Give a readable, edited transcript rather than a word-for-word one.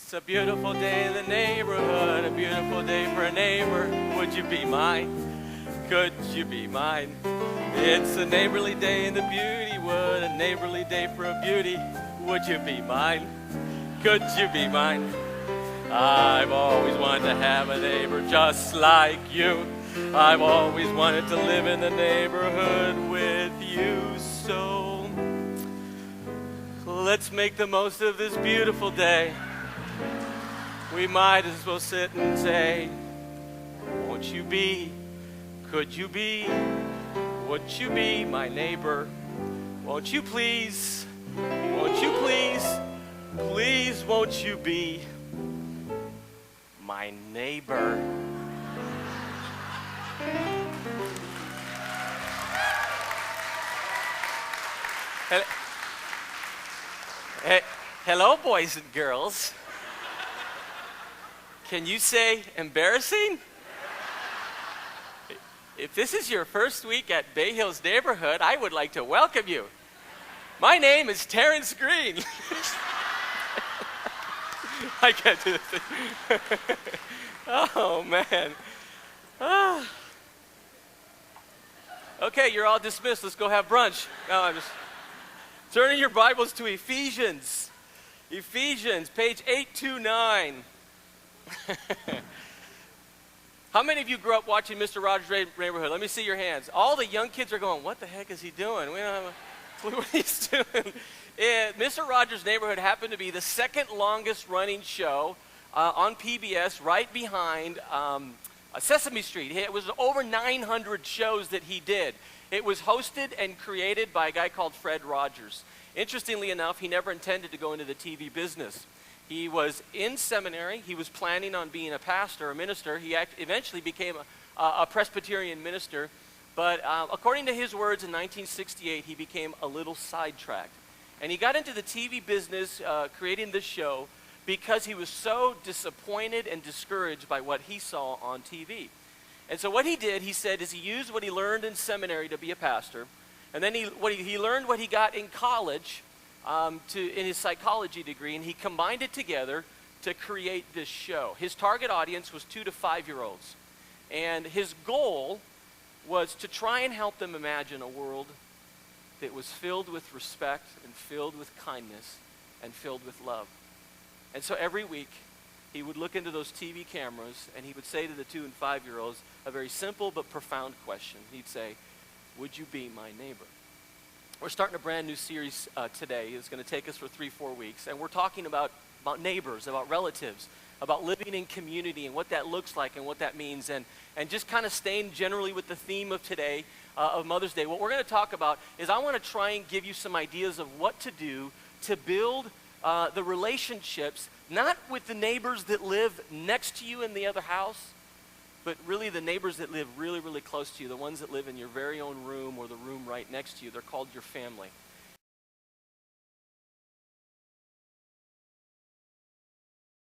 It's a beautiful day in the neighborhood, a beautiful day for a neighbor. Would you be mine? Could you be mine? It's a neighborly day in the beauty wood, a neighborly day for a beauty. Would you be mine? Could you be mine? I've always wanted to have a neighbor just like you. I've always wanted to live in the neighborhood with you. So let's make the most of this beautiful day. We might as well sit and say, won't you be, could you be, would you be my neighbor? Won't you please, please won't you be my neighbor? Hello, boys and girls. Can you say embarrassing? If this is your first week at Bay Hills Neighborhood, I would like to welcome you. My name is Terrence Green. I can't do this. Oh, man. Okay, you're all dismissed. Let's go have brunch. No, I'm just turning your Bibles to Ephesians. Ephesians, page 829. How many of you grew up watching Mr. Rogers' Neighborhood? Let me see your hands. All the young kids are going, what the heck is he doing? We don't have a clue what he's doing. Mr. Rogers' Neighborhood happened to be the second longest running show on PBS, right behind Sesame Street. It was over 900 shows that he did. It was hosted and created by a guy called Fred Rogers. Interestingly enough, he never intended to go into the TV business. He was in seminary. He was planning on being a pastor, a minister. He eventually became a Presbyterian minister. But according to his words in 1968, he became a little sidetracked. And he got into the TV business creating this show because he was so disappointed and discouraged by what he saw on TV. And so what he did, he said, is he used what he learned in seminary to be a pastor. And then he learned what he got in college in his psychology degree, and he combined it together to create this show. His target audience was 2 to 5-year-olds. And his goal was to try and help them imagine a world that was filled with respect and filled with kindness and filled with love. And so every week, he would look into those TV cameras and he would say to the 2 and 5-year-olds a very simple but profound question. He'd say, would you be my neighbor? We're starting a brand new series today. It's going to take us for 3-4 weeks. And we're talking about neighbors, about relatives, about living in community and what that looks like and what that means. And just kind of staying generally with the theme of today, of Mother's Day. What we're going to talk about is I want to try and give you some ideas of what to do to build the relationships, not with the neighbors that live next to you in the other house, but really the neighbors that live really, really close to you, the ones that live in your very own room or the room right next to you. They're called your family.